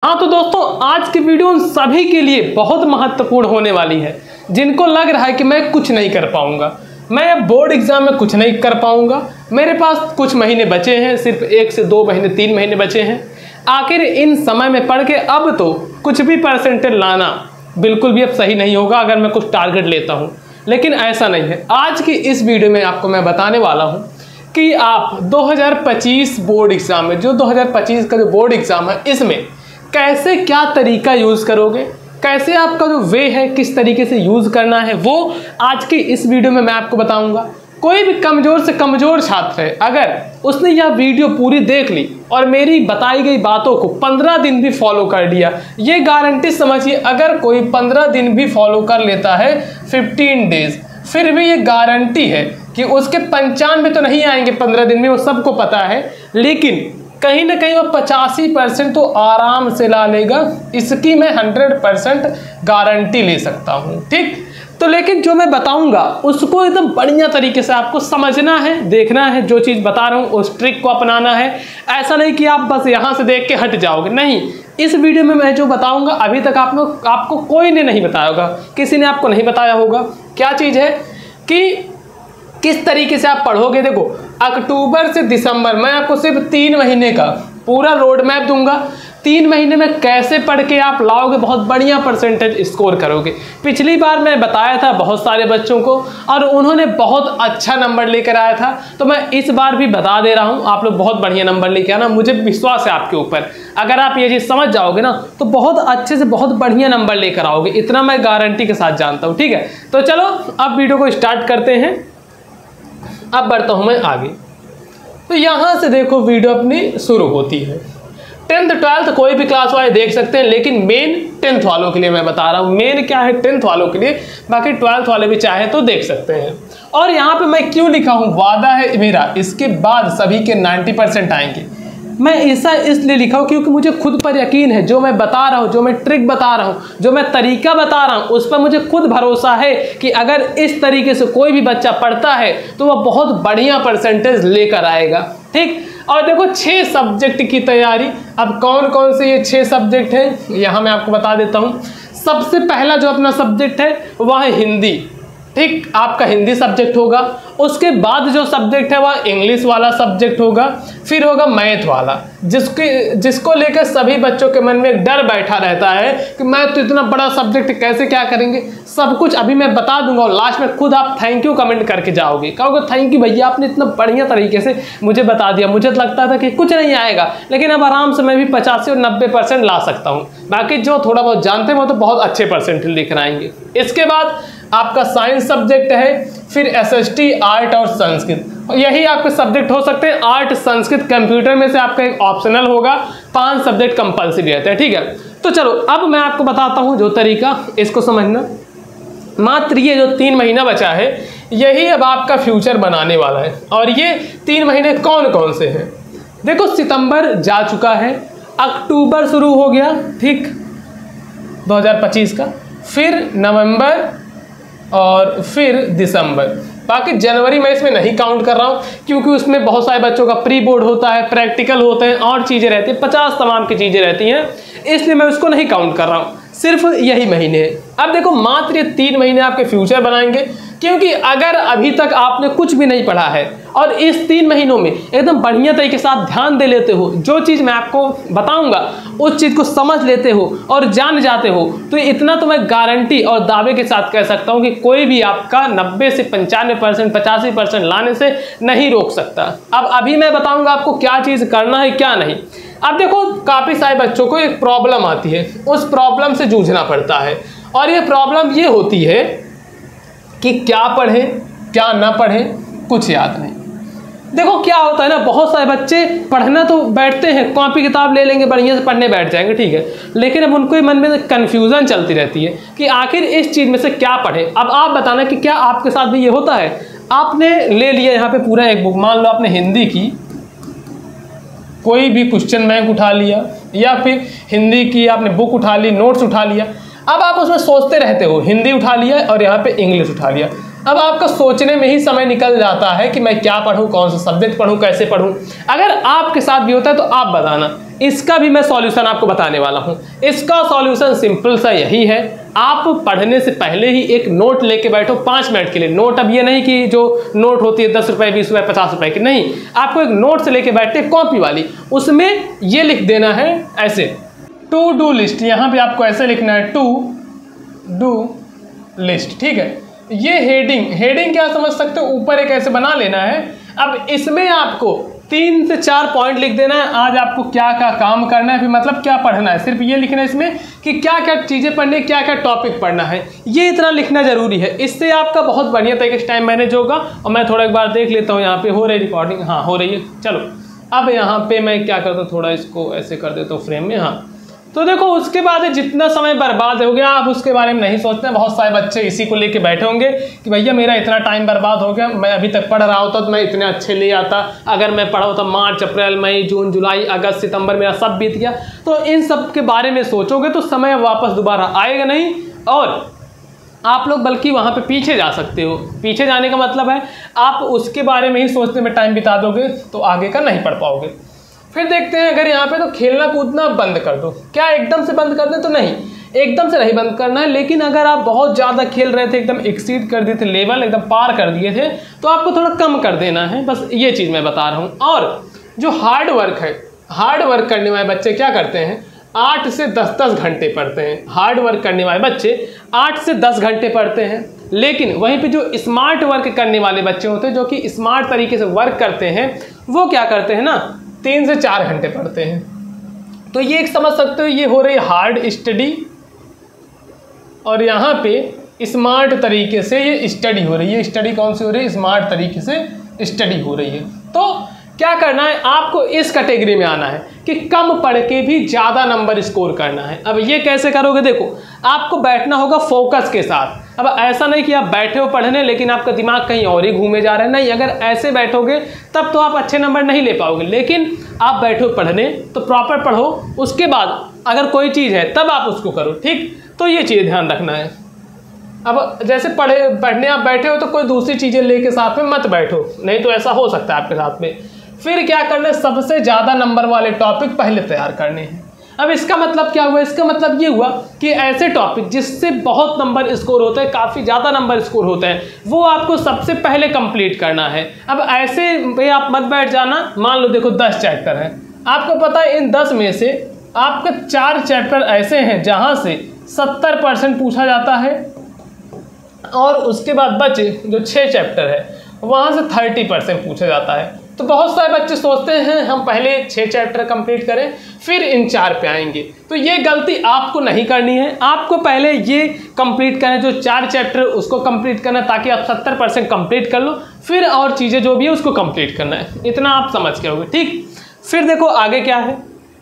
हाँ तो दोस्तों, आज की वीडियो उन सभी के लिए बहुत महत्वपूर्ण होने वाली है जिनको लग रहा है कि मैं कुछ नहीं कर पाऊंगा, मैं बोर्ड एग्जाम में कुछ नहीं कर पाऊंगा, मेरे पास कुछ महीने बचे हैं, सिर्फ 1 से 2 महीने 3 महीने बचे हैं। आखिर इन समय में पढ़ के अब तो कुछ भी परसेंटेज लाना बिल्कुल भी अब सही नहीं होगा अगर मैं कुछ टारगेट लेता हूँ। लेकिन ऐसा नहीं है। आज की इस वीडियो में आपको मैं बताने वाला हूँ कि आप 2025 बोर्ड एग्जाम में, जो 2025 का जो बोर्ड एग्जाम है, इसमें कैसे क्या तरीका यूज़ करोगे, कैसे आपका जो वे है किस तरीके से यूज़ करना है, वो आज की इस वीडियो में मैं आपको बताऊंगा। कोई भी कमज़ोर से कमज़ोर छात्र है, अगर उसने यह वीडियो पूरी देख ली और मेरी बताई गई बातों को 15 दिन भी फॉलो कर लिया, ये गारंटी समझिए, अगर कोई 15 दिन भी फॉलो कर लेता है 15 डेज, फिर भी ये गारंटी है कि उसके 95 तो नहीं आएंगे 15 दिन में, वो सबको पता है, लेकिन कहीं ना कहीं वो 85% तो आराम से ला लेगा। इसकी मैं 100% गारंटी ले सकता हूँ। ठीक, तो लेकिन जो मैं बताऊंगा उसको एकदम बढ़िया तरीके से आपको समझना है, देखना है, जो चीज़ बता रहा हूँ उस ट्रिक को अपनाना है। ऐसा नहीं कि आप बस यहाँ से देख के हट जाओगे, नहीं। इस वीडियो में मैं जो बताऊंगा अभी तक आपको कोई ने नहीं बताया होगा, किसी ने आपको नहीं बताया होगा। क्या चीज़ है कि किस तरीके से आप पढ़ोगे। देखो, अक्टूबर से दिसंबर मैं आपको सिर्फ 3 महीने का पूरा रोड मैप दूंगा। 3 महीने में कैसे पढ़ के आप लाओगे, बहुत बढ़िया परसेंटेज स्कोर करोगे। पिछली बार मैं बताया था बहुत सारे बच्चों को और उन्होंने बहुत अच्छा नंबर लेकर आया था, तो मैं इस बार भी बता दे रहा हूँ, आप लोग बहुत बढ़िया नंबर लेके आना। मुझे विश्वास है आपके ऊपर, अगर आप ये चीज़ समझ जाओगे ना तो बहुत अच्छे से बहुत बढ़िया नंबर लेकर आओगे, इतना मैं गारंटी के साथ जानता हूँ। ठीक है, तो चलो अब वीडियो को स्टार्ट करते हैं। अब बढ़ता हूं मैं आगे। तो यहां से देखो वीडियो अपनी शुरू होती है। 10th 12th कोई भी क्लास वाले देख सकते हैं, लेकिन मेन 10th वालों के लिए मैं बता रहा हूं। मेन क्या है 10th वालों के लिए, बाकी 12th वाले भी चाहे तो देख सकते हैं। और यहां पे मैं क्यों लिखा हूं, वादा है मेरा इसके बाद सभी के 90% आएंगे। मैं ऐसा इसलिए लिखा हूँ क्योंकि मुझे खुद पर यकीन है, जो मैं बता रहा हूँ, जो मैं ट्रिक बता रहा हूँ, जो मैं तरीका बता रहा हूँ, उस पर मुझे खुद भरोसा है कि अगर इस तरीके से कोई भी बच्चा पढ़ता है तो वह बहुत बढ़िया परसेंटेज लेकर आएगा। ठीक, और देखो 6 सब्जेक्ट की तैयारी। अब कौन कौन से ये 6 सब्जेक्ट हैं यहाँ मैं आपको बता देता हूँ। सबसे पहला जो अपना सब्जेक्ट है वह है हिंदी। ठीक, आपका हिंदी सब्जेक्ट होगा। उसके बाद जो सब्जेक्ट है वह इंग्लिश वाला सब्जेक्ट होगा। फिर होगा मैथ वाला, जिसको लेकर सभी बच्चों के मन में एक डर बैठा रहता है कि मैथ तो इतना बड़ा सब्जेक्ट कैसे क्या करेंगे। सब कुछ अभी मैं बता दूंगा और लास्ट में खुद आप थैंक यू कमेंट करके जाओगे, कहोगे थैंक यू भैया, आपने इतना बढ़िया तरीके से मुझे बता दिया। मुझे तो लगता था कि कुछ नहीं आएगा, लेकिन अब आराम से मैं भी 85 और 90% ला सकता हूँ। बाकी जो थोड़ा बहुत जानते हैं वो तो बहुत अच्छे परसेंटेज लेकर आएंगे। इसके बाद आपका साइंस सब्जेक्ट है, फिर एसएसटी, आर्ट और संस्कृत, यही आपके सब्जेक्ट हो सकते हैं। आर्ट, संस्कृत, कंप्यूटर में से आपका एक ऑप्शनल होगा। 5 सब्जेक्ट कंपलसरी रहते हैं। ठीक है, तो चलो अब मैं आपको बताता हूँ जो तरीका, इसको समझना। मात्र ये जो 3 महीना बचा है, यही अब आपका फ्यूचर बनाने वाला है। और ये 3 महीने कौन कौन से हैं, देखो सितंबर जा चुका है, अक्टूबर शुरू हो गया, ठीक 2025 का, फिर नवंबर और फिर दिसंबर। बाकी जनवरी मैं इसमें नहीं काउंट कर रहा हूँ क्योंकि उसमें बहुत सारे बच्चों का प्री बोर्ड होता है, प्रैक्टिकल होते हैं और चीज़ें रहती हैं, 50 तमाम की चीज़ें रहती हैं, इसलिए मैं उसको नहीं काउंट कर रहा हूँ। सिर्फ यही महीने हैं। अब देखो मात्र ये 3 महीने आपके फ्यूचर बनाएंगे, क्योंकि अगर अभी तक आपने कुछ भी नहीं पढ़ा है और इस 3 महीनों में एकदम बढ़िया तरीके से आप ध्यान दे लेते हो, जो चीज़ मैं आपको बताऊंगा उस चीज़ को समझ लेते हो और जान जाते हो, तो इतना तो मैं गारंटी और दावे के साथ कह सकता हूं कि कोई भी आपका 90 से 95%, 85% लाने से नहीं रोक सकता। अब अभी मैं बताऊंगा आपको क्या चीज़ करना है क्या नहीं। अब देखो काफ़ी सारे बच्चों को एक प्रॉब्लम आती है, उस प्रॉब्लम से जूझना पड़ता है, और ये प्रॉब्लम ये होती है कि क्या पढ़ें क्या ना पढ़ें, कुछ याद नहीं। देखो क्या होता है ना, बहुत सारे बच्चे पढ़ना तो बैठते हैं, कॉपी किताब ले लेंगे, बढ़िया से पढ़ने बैठ जाएंगे, ठीक है, लेकिन अब उनको मन में कन्फ्यूज़न चलती रहती है कि आखिर इस चीज़ में से क्या पढ़ें। अब आप बताना कि क्या आपके साथ भी ये होता है। आपने ले लिया यहाँ पे पूरा एक बुक, मान लो आपने हिंदी की कोई भी क्वेश्चन बैंक उठा लिया या फिर हिंदी की आपने बुक उठा ली, नोट्स उठा लिया। अब आप उसमें सोचते रहते हो, हिंदी उठा लिया और यहाँ पे इंग्लिश उठा लिया। अब आपका सोचने में ही समय निकल जाता है कि मैं क्या पढूं, कौन सा सब्जेक्ट पढूं, कैसे पढूं। अगर आपके साथ भी होता है तो आप बताना इसका भी मैं सॉल्यूशन आपको बताने वाला हूँ। इसका सॉल्यूशन सिंपल सा यही है, आप पढ़ने से पहले ही एक नोट लेके बैठो 5 मिनट के लिए। नोट अब ये नहीं कि जो नोट होती है 10 रुपये 20 रुपये 50 रुपये की, नहीं, आपको एक नोट से लेके बैठते कॉपी वाली, उसमें ये लिख देना है ऐसे टू डू लिस्ट। यहाँ पे आपको ऐसे लिखना है टू डू लिस्ट, ठीक है। ये हेडिंग क्या समझ सकते हो, ऊपर एक ऐसे बना लेना है। अब इसमें आपको 3 से 4 पॉइंट लिख देना है, आज आपको क्या क्या काम करना है, फिर मतलब क्या पढ़ना है, सिर्फ ये लिखना है इसमें कि क्या क्या चीज़ें पढ़नी है, क्या क्या टॉपिक पढ़ना है, ये इतना लिखना जरूरी है। इससे आपका बहुत बढ़िया तरीके से टाइम मैनेज होगा। और मैं थोड़ा एक बार देख लेता हूँ यहाँ पे हो रही रिकॉर्डिंग, हाँ हो रही है। चलो अब यहाँ पे मैं क्या करता हूँ, थोड़ा इसको ऐसे कर देता हूँ फ्रेम में, हाँ। तो देखो उसके बाद जितना समय बर्बाद हो गया आप उसके बारे में नहीं सोचते हैं। बहुत सारे बच्चे इसी को लेके बैठे होंगे कि भैया मेरा इतना टाइम बर्बाद हो गया, मैं अभी तक पढ़ रहा होता तो मैं इतने अच्छे ले आता, अगर मैं पढ़ा होता मार्च अप्रैल मई जून जुलाई अगस्त सितंबर मेरा सब बीत गया। तो इन सब के बारे में सोचोगे तो समय वापस दोबारा आएगा नहीं, और आप लोग बल्कि वहाँ पे पीछे जा सकते हो। पीछे जाने का मतलब है आप उसके बारे में ही सोचने में टाइम बिता दोगे तो आगे का नहीं पढ़ पाओगे। फिर देखते हैं अगर यहाँ पे तो खेलना कूदना बंद कर दो। क्या एकदम से बंद कर दे? तो नहीं, एकदम से नहीं बंद करना है, लेकिन अगर आप बहुत ज़्यादा खेल रहे थे, एकदम एक्सीड कर दिए थे, लेवल एकदम पार कर दिए थे, तो आपको थोड़ा कम कर देना है, बस ये चीज़ मैं बता रहा हूँ। और जो हार्ड वर्क है, हार्ड वर्क करने वाले बच्चे क्या करते हैं, 8 से 10 घंटे पढ़ते हैं। हार्ड वर्क करने वाले बच्चे 8 से 10 घंटे पढ़ते हैं, लेकिन वहीं पे जो स्मार्ट वर्क करने वाले बच्चे होते हैं, जो कि स्मार्ट तरीके से वर्क करते हैं, वो क्या करते हैं ना, 3 से 4 घंटे पढ़ते हैं। तो ये एक समझ सकते हो, ये हो रही हार्ड स्टडी और यहाँ पे स्मार्ट तरीके से ये स्टडी हो रही है। स्टडी कौन सी हो रही है, स्मार्ट तरीके से स्टडी हो रही है। तो क्या करना है, आपको इस कैटेगरी में आना है कि कम पढ़ के भी ज़्यादा नंबर स्कोर करना है। अब ये कैसे करोगे, देखो आपको बैठना होगा फोकस के साथ। अब ऐसा नहीं कि आप बैठे हो पढ़ने लेकिन आपका दिमाग कहीं और ही घूमे जा रहा है, नहीं। अगर ऐसे बैठोगे तब तो आप अच्छे नंबर नहीं ले पाओगे, लेकिन आप बैठो पढ़ने तो प्रॉपर पढ़ो, उसके बाद अगर कोई चीज़ है तब आप उसको करो, ठीक। तो ये चीज़ ध्यान रखना है। अब जैसे पढ़ने आप बैठे हो तो कोई दूसरी चीज़ें लेके साथ में मत बैठो, नहीं तो ऐसा हो सकता है आपके साथ में। फिर क्या करना है, सबसे ज़्यादा नंबर वाले टॉपिक पहले तैयार करने हैं। अब इसका मतलब क्या हुआ, इसका मतलब ये हुआ कि ऐसे टॉपिक जिससे बहुत नंबर स्कोर होते हैं, काफ़ी ज़्यादा नंबर स्कोर होते हैं, वो आपको सबसे पहले कंप्लीट करना है। अब ऐसे भाई आप मत बैठ जाना, मान लो देखो 10 चैप्टर हैं, आपको पता है इन 10 में से आपके 4 चैप्टर ऐसे हैं जहाँ से 70% पूछा जाता है, और उसके बाद बचे जो 6 चैप्टर है वहाँ से 30% पूछा जाता है। तो बहुत सारे बच्चे सोचते हैं हम पहले 6 चैप्टर कंप्लीट करें फिर इन 4 पे आएंगे, तो ये गलती आपको नहीं करनी है। आपको पहले ये कंप्लीट करना है, जो 4 चैप्टर उसको कंप्लीट करना है, ताकि आप 70% कंप्लीट कर लो, फिर और चीज़ें जो भी है उसको कंप्लीट करना है। इतना आप समझ के होगे, ठीक। फिर देखो आगे क्या है,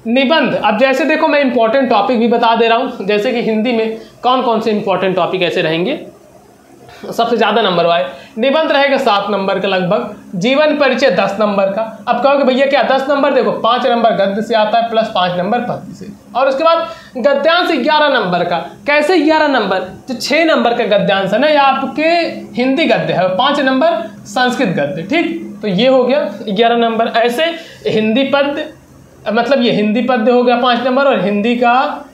निबंध। अब जैसे देखो मैं इंपॉर्टेंट टॉपिक भी बता दे रहा हूँ, जैसे कि हिंदी में कौन कौन से इंपॉर्टेंट टॉपिक ऐसे रहेंगे सबसे ज़्यादा नंबर वाले। निबंध रहेगा 7 नंबर का लगभग, जीवन परिचय 10 नंबर का। अब कहोगे भैया क्या 10 नंबर, देखो 5 नंबर गद्य से आता है प्लस 5 नंबर पद्य से, और उसके बाद गद्यांश 11 नंबर का। कैसे 11 नंबर, जो 6 नंबर का गद्यांश है ना, ये आपके हिंदी गद्य है, 5 नंबर संस्कृत गद्य, ठीक। तो ये हो गया 11 नंबर। ऐसे हिंदी पद्य, मतलब ये हिंदी पद्य हो गया 5 नंबर, और हिंदी का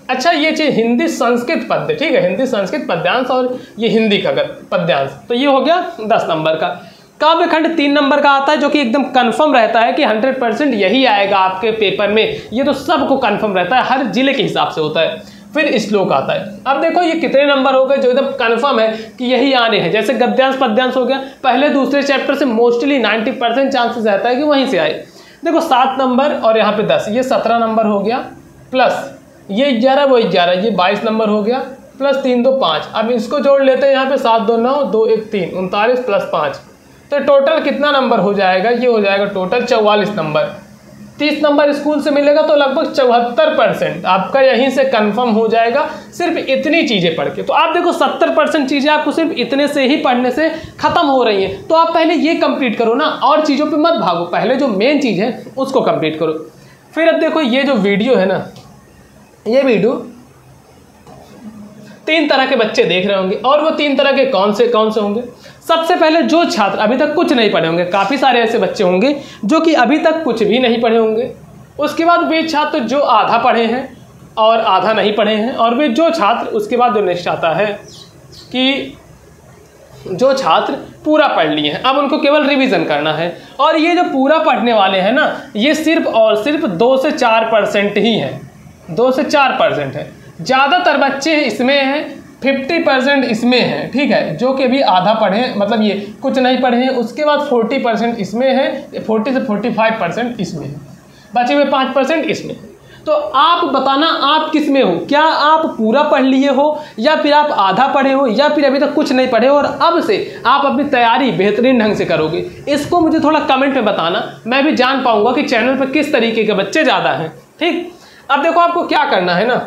अच्छा ये चीज़ हिंदी संस्कृत पद्य, ठीक है, हिंदी संस्कृत पद्यांश और ये हिंदी का पद्यांश, तो ये हो गया 10 नंबर का। काव्यखंड 3 नंबर का आता है, जो कि एकदम कंफर्म रहता है कि 100% यही आएगा आपके पेपर में, ये तो सबको कंफर्म रहता है, हर जिले के हिसाब से होता है। फिर श्लोक आता है। अब देखो ये कितने नंबर हो गए जो एकदम कंफर्म है कि यही आने हैं। जैसे गद्यांश पद्यांश हो गया, पहले दूसरे चैप्टर से मोस्टली 90% चांसेस रहता है कि वहीं से आए। देखो 7 नंबर और यहाँ पे 10, ये 17 नंबर हो गया, प्लस ये 11 वो 11, ये 22 नंबर हो गया, प्लस 3 2 5। अब इसको जोड़ लेते हैं यहाँ पे 7 2 9 2 1 3 39 प्लस 5, तो टोटल कितना नंबर हो जाएगा, ये हो जाएगा टोटल 44 नंबर। 30 नंबर स्कूल से मिलेगा, तो लगभग 74% आपका यहीं से कंफर्म हो जाएगा, सिर्फ इतनी चीज़ें पढ़ के। तो आप देखो 70% चीज़ें आपको सिर्फ इतने से ही पढ़ने से ख़त्म हो रही हैं। तो आप पहले ये कंप्लीट करो ना, और चीज़ों पे मत भागो, पहले जो मेन चीज़ है उसको कंप्लीट करो। फिर अब देखो ये जो वीडियो है ना, ये वीडियो 3 तरह के बच्चे देख रहे होंगे, और वो 3 तरह के कौन से होंगे। सबसे पहले जो छात्र अभी तक कुछ नहीं पढ़े होंगे, काफ़ी सारे ऐसे बच्चे होंगे जो कि अभी तक कुछ भी नहीं पढ़े होंगे, उसके बाद वे छात्र जो आधा पढ़े हैं और आधा नहीं पढ़े हैं, और वे जो छात्र, उसके बाद जो नेक्स्ट आता है कि जो छात्र पूरा पढ़ लिए हैं, अब उनको केवल रिवीजन करना है। और ये जो पूरा पढ़ने वाले हैं ना, ये सिर्फ और सिर्फ 2 से 4% ही हैं, 2 से 4% है। ज़्यादातर बच्चे इसमें हैं, 50% इसमें हैं, ठीक है, जो कि अभी आधा पढ़े हैं, मतलब ये कुछ नहीं पढ़े हैं। उसके बाद 40% इसमें है, 40 से 45% इसमें है, बचे हुए 5% इसमें। तो आप बताना आप किस में हो, क्या आप पूरा पढ़ लिए हो, या फिर आप आधा पढ़े हो, या फिर अभी तक कुछ नहीं पढ़े हो और अब से आप अपनी तैयारी बेहतरीन ढंग से करोगे। इसको मुझे थोड़ा कमेंट में बताना, मैं भी जान पाऊंगा कि चैनल पर किस तरीके के बच्चे ज़्यादा हैं। ठीक, अब देखो आपको क्या करना है ना,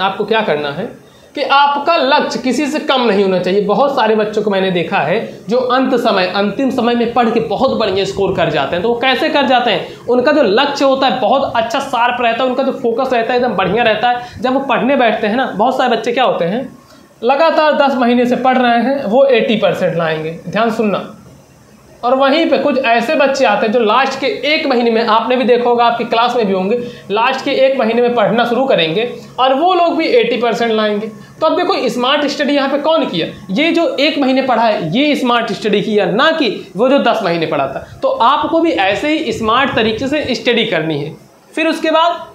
आपको क्या करना है कि आपका लक्ष्य किसी से कम नहीं होना चाहिए। बहुत सारे बच्चों को मैंने देखा है जो अंतिम समय में पढ़ के बहुत बढ़िया स्कोर कर जाते हैं। तो वो कैसे कर जाते हैं, उनका जो लक्ष्य होता है बहुत अच्छा शार्प रहता है, उनका जो फोकस रहता है एकदम बढ़िया रहता है। जब वो पढ़ने बैठते हैं ना, बहुत सारे बच्चे क्या होते हैं, लगातार 10 महीने से पढ़ रहे हैं, वो 80% लाएंगे, ध्यान सुनना। और वहीं पे कुछ ऐसे बच्चे आते हैं जो लास्ट के 1 महीने में, आपने भी देखा होगा, आपकी क्लास में भी होंगे, लास्ट के 1 महीने में पढ़ना शुरू करेंगे और वो लोग भी 80% लाएंगे। तो अब देखो स्मार्ट स्टडी यहाँ पे कौन किया, ये जो 1 महीने पढ़ा है ये स्मार्ट स्टडी किया, ना कि वो जो 10 महीने पढ़ा था। तो आपको भी ऐसे ही स्मार्ट तरीके से स्टडी करनी है। फिर उसके बाद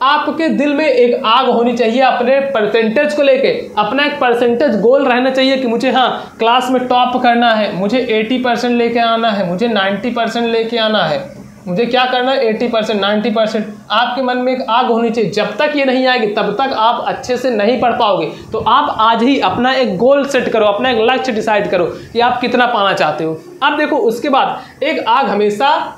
आपके दिल में एक आग होनी चाहिए अपने परसेंटेज को लेके, अपना एक परसेंटेज गोल रहना चाहिए कि मुझे हाँ क्लास में टॉप करना है, मुझे 80% लेके आना है, मुझे 90% लेके आना है, मुझे क्या करना है 80% 90%। आपके मन में एक आग होनी चाहिए। जब तक ये नहीं आएगी तब तक आप अच्छे से नहीं पढ़ पाओगे। तो आप आज ही अपना एक गोल सेट करो, अपना एक लक्ष्य डिसाइड करो कि आप कितना पाना चाहते हो। अब देखो उसके बाद एक आग हमेशा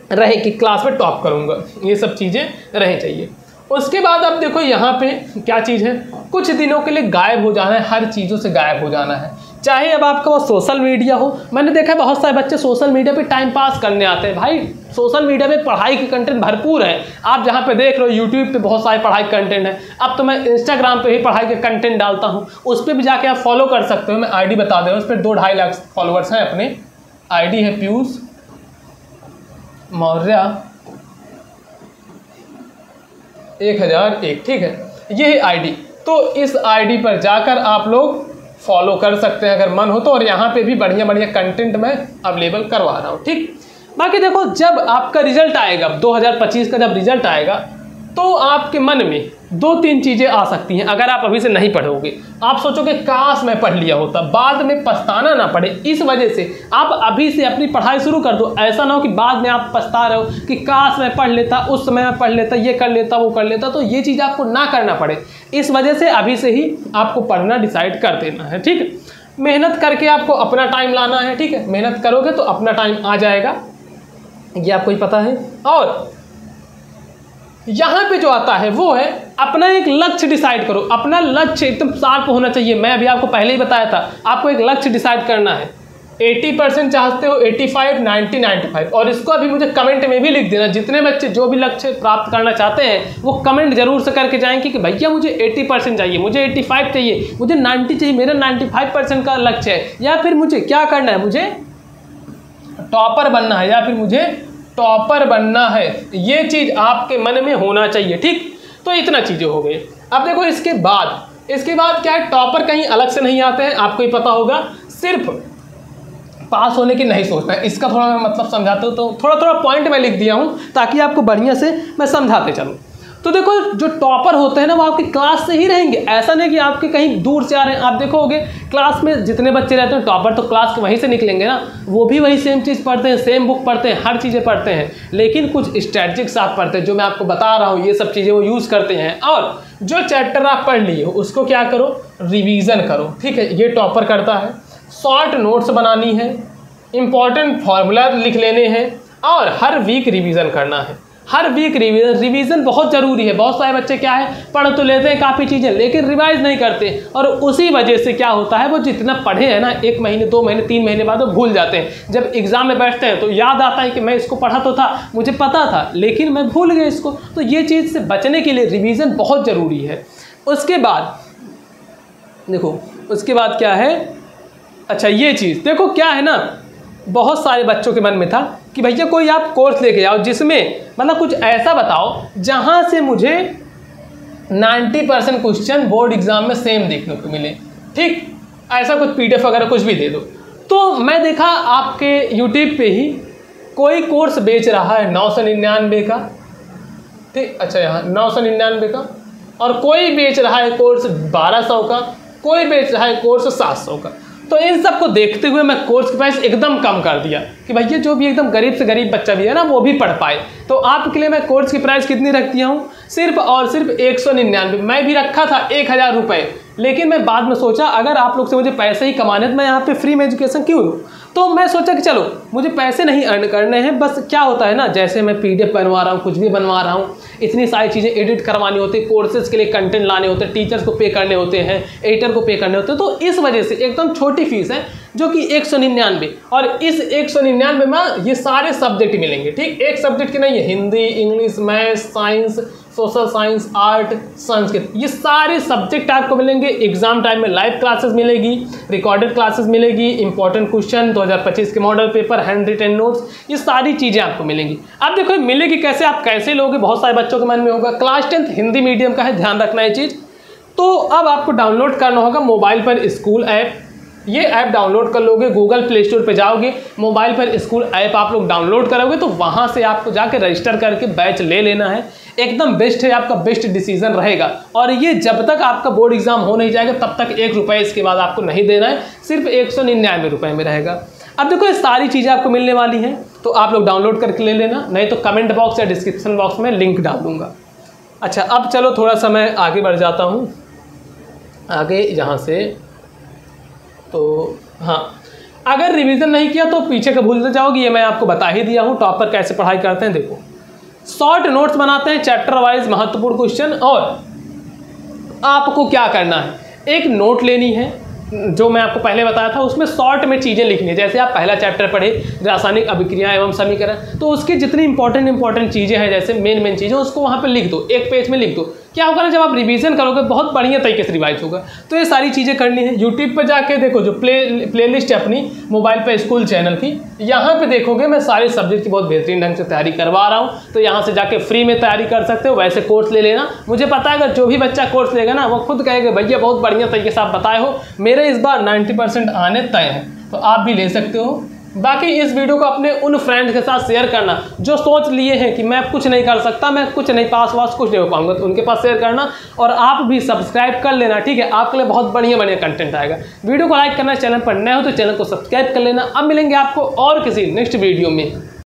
रहे कि क्लास में टॉप करूँगा, ये सब चीज़ें रहनी चाहिए। उसके बाद अब देखो यहाँ पे क्या चीज़ है, कुछ दिनों के लिए गायब हो जाना है, हर चीज़ों से गायब हो जाना है। चाहे अब आपका वो सोशल मीडिया हो, मैंने देखा है बहुत सारे बच्चे सोशल मीडिया पे टाइम पास करने आते हैं। भाई सोशल मीडिया पे पढ़ाई की कंटेंट भरपूर है, आप जहाँ पे देख रहे हो यूट्यूब पे बहुत सारे पढ़ाई कंटेंट है। अब तो मैं इंस्टाग्राम पे ही पढ़ाई के कंटेंट डालता हूँ, उस पर भी जाके आप फॉलो कर सकते हो। मैं आईडी बता दे रहा हूँ, उस पर 2-2.5 लाख फॉलोअर्स हैं अपने। आईडी है पीयूष मौर्य 1001, ठीक है, ये है आईडी। तो इस आईडी पर जाकर आप लोग फॉलो कर सकते हैं अगर मन हो तो, और यहाँ पे भी बढ़िया बढ़िया कंटेंट मैं अवेलेबल करवा रहा हूँ। ठीक, बाकी देखो जब आपका रिजल्ट आएगा 2025 का, जब रिजल्ट आएगा तो आपके मन में 2-3 चीज़ें आ सकती हैं। अगर आप अभी से नहीं पढ़ोगे, आप सोचोगे काश मैं पढ़ लिया होता, बाद में पछताना ना पड़े, इस वजह से आप अभी से अपनी पढ़ाई शुरू कर दो। ऐसा ना हो कि बाद में आप पछता रहे हो कि काश मैं पढ़ लेता, उस समय मैं पढ़ लेता, ये कर लेता, वो कर लेता। तो ये चीज़ आपको ना करना पड़े, इस वजह से अभी से ही आपको पढ़ना डिसाइड कर देना है। ठीक है, मेहनत करके आपको अपना टाइम लाना है। ठीक है, मेहनत करोगे तो अपना टाइम आ जाएगा, ये आपको ही पता है। और यहाँ पे जो आता है वो है अपना एक लक्ष्य डिसाइड करो। अपना लक्ष्य एकदम शार्प होना चाहिए। मैं अभी आपको पहले ही बताया था, आपको एक लक्ष्य डिसाइड करना है। 80% चाहते हो, 85, 90, 95। और इसको अभी मुझे कमेंट में भी लिख देना। जितने बच्चे जो भी लक्ष्य प्राप्त करना चाहते हैं वो कमेंट जरूर से करके जाएंगे कि भैया मुझे 80% चाहिए, मुझे 85 चाहिए, मुझे 90 चाहिए, मेरा 95% का लक्ष्य है, या फिर मुझे क्या करना है, मुझे टॉपर बनना है, या फिर मुझे टॉपर बनना है। ये चीज़ आपके मन में होना चाहिए। ठीक, तो इतना चीज़ें हो गई। अब देखो इसके बाद क्या है, टॉपर कहीं अलग से नहीं आते हैं, आपको ही पता होगा। सिर्फ पास होने की नहीं सोचना है, इसका थोड़ा मैं मतलब समझाता हूँ। तो थोड़ा पॉइंट मैं लिख दिया हूँ ताकि आपको बढ़िया से मैं समझाते चलूँ। तो देखो जो टॉपर होते हैं ना वो आपकी क्लास से ही रहेंगे, ऐसा नहीं कि आपके कहीं दूर से आ रहे हैं। आप देखोगे क्लास में जितने बच्चे रहते हैं टॉपर तो क्लास के वहीं से निकलेंगे ना, वो भी वही सेम चीज़ पढ़ते हैं, सेम बुक पढ़ते हैं, हर चीज़ें पढ़ते हैं, लेकिन कुछ स्ट्रैटेजिक साथ पढ़ते हैं। जो मैं आपको बता रहा हूँ ये सब चीज़ें वो यूज़ करते हैं। और जो चैप्टर आप पढ़ लिए हो उसको क्या करो, रिविज़न करो। ठीक है, ये टॉपर करता है। शॉर्ट नोट्स बनानी है, इंपॉर्टेंट फार्मूला लिख लेने हैं, और हर वीक रिवीजन करना है। हर वीक रिवीजन बहुत ज़रूरी है। बहुत सारे बच्चे क्या है, पढ़ तो लेते हैं काफ़ी चीज़ें लेकिन रिवाइज नहीं करते, और उसी वजह से क्या होता है, वो जितना पढ़े हैं ना 1 महीने 2 महीने 3 महीने बाद वो भूल जाते हैं। जब एग्ज़ाम में बैठते हैं तो याद आता है कि मैं इसको पढ़ा तो था, मुझे पता था, लेकिन मैं भूल गया इसको। तो ये चीज़ से बचने के लिए रिवीजन बहुत ज़रूरी है। उसके बाद देखो, उसके बाद क्या है, अच्छा ये चीज़ देखो क्या है ना, बहुत सारे बच्चों के मन में था कि भैया कोई आप कोर्स लेके जाओ जिसमें मतलब कुछ ऐसा बताओ जहाँ से मुझे 90% क्वेश्चन बोर्ड एग्जाम में सेम देखने को मिले। ठीक, ऐसा कुछ PDF वगैरह कुछ भी दे दो। तो मैं देखा आपके यूट्यूब पे ही कोई कोर्स बेच रहा है 999 का, ठीक, अच्छा यहाँ 999 का, और कोई बेच रहा है कोर्स 1200 का, कोई बेच रहा है कोर्स 700 का। तो इन सब को देखते हुए मैं कोर्स की प्राइस एकदम कम कर दिया कि भैया जो भी एकदम गरीब से गरीब बच्चा भी है ना वो भी पढ़ पाए। तो आपके लिए मैं कोर्स की प्राइस कितनी रख दिया हूँ, सिर्फ और सिर्फ 199। मैं भी रखा था 1000 रुपये, लेकिन मैं बाद में सोचा अगर आप लोग से मुझे पैसे ही कमाने तो मैं यहाँ पे फ्री में एजुकेशन क्यों लूँ। तो मैं सोचा कि चलो मुझे पैसे नहीं अर्न करने हैं, बस क्या होता है ना, जैसे मैं PDF बनवा रहा हूँ, कुछ भी बनवा रहा हूँ, इतनी सारी चीज़ें एडिट करवानी होती है, कोर्सेज के लिए कंटेंट लाने होते हैं, टीचर्स को पे करने होते हैं, एडिटर को पे करने होते हैं। तो इस वजह से एकदम छोटी फीस है जो कि 199, और इस 199 में ये सारे सब्जेक्ट मिलेंगे। ठीक, एक सब्जेक्ट की नहीं है, Hindi, English, maths, science, social science, art, Sanskrit, ये सारे सब्जेक्ट आपको मिलेंगे। एग्जाम टाइम में लाइव क्लासेस मिलेगी, रिकॉर्डेड क्लासेस मिलेगी, इंपॉर्टेंट क्वेश्चन, 2025 के model paper, hand written notes, ये सारी चीज़ें आपको मिलेंगी। अब देखो मिलेगी कैसे, आप कैसे लोगे, बहुत सारे बच्चों के मन में होगा। क्लास 10th हिंदी मीडियम का है, ध्यान रखना ये चीज़। तो अब आपको डाउनलोड करना होगा मोबाइल पर स्कूल ऐप। ये ऐप डाउनलोड कर लोगे, गूगल प्ले स्टोर पे जाओगे, मोबाइल पर स्कूल ऐप आप लोग डाउनलोड करोगे तो वहाँ से आपको जाके रजिस्टर करके बैच ले लेना है। एकदम बेस्ट है, आपका बेस्ट डिसीजन रहेगा। और ये जब तक आपका बोर्ड एग्जाम हो नहीं जाएगा तब तक 1 रुपये इसके बाद आपको नहीं देना है, सिर्फ 199 रुपये में रहेगा। अब देखो ये सारी चीज़ें आपको मिलने वाली हैं, तो आप लोग डाउनलोड करके ले लेना, नहीं तो कमेंट बॉक्स या डिस्क्रिप्शन बॉक्स में लिंक डाल दूँगा। अच्छा, अब चलो थोड़ा सा मैं आगे बढ़ जाता हूँ, आगे यहाँ से। तो हाँ, अगर रिवीजन नहीं किया तो पीछे का भूलते जाओगे, ये मैं आपको बता ही दिया हूँ टॉपर कैसे पढ़ाई करते हैं। देखो शॉर्ट नोट्स बनाते हैं, चैप्टर वाइज महत्वपूर्ण क्वेश्चन, और आपको क्या करना है, एक नोट लेनी है जो मैं आपको पहले बताया था, उसमें शॉर्ट में चीज़ें लिखनी है। जैसे आप पहला चैप्टर पढ़े रासायनिक अभिक्रिया एवं समीकरण, तो उसकी जितनी इंपॉर्टेंट चीज़ें हैं, जैसे मेन चीज़ें, उसको वहाँ पे लिख दो, एक पेज में लिख दो। क्या होगा ना, जब आप रिवीजन करोगे बहुत बढ़िया तरीके से रिवाइज होगा। तो ये सारी चीज़ें करनी है। यूट्यूब पर जाके देखो, जो प्लेलिस्ट है अपनी मोबाइल पे स्कूल चैनल की, यहाँ पे देखोगे मैं सारे सब्जेक्ट की बहुत बेहतरीन ढंग से तैयारी करवा रहा हूँ। तो यहाँ से जाके फ्री में तैयारी कर सकते हो। वैसे कोर्स ले लेना, मुझे पता है अगर जो भी बच्चा कोर्स लेगा ना वो खुद कहेगा भैया बहुत बढ़िया तरीके से आप बताए हो, मेरे इस बार 90% आने तय हैं। तो आप भी ले सकते हो। बाकी इस वीडियो को अपने उन फ्रेंड्स के साथ शेयर करना जो सोच लिए हैं कि मैं कुछ नहीं कर सकता, मैं कुछ नहीं पास वास कुछ नहीं हो पाऊंगा, तो उनके पास शेयर करना। और आप भी सब्सक्राइब कर लेना, ठीक है, आपके लिए बहुत बढ़िया कंटेंट आएगा। वीडियो को लाइक करना, चैनल पर नए हो तो चैनल को सब्सक्राइब कर लेना। अब मिलेंगे आपको और किसी नेक्स्ट वीडियो में।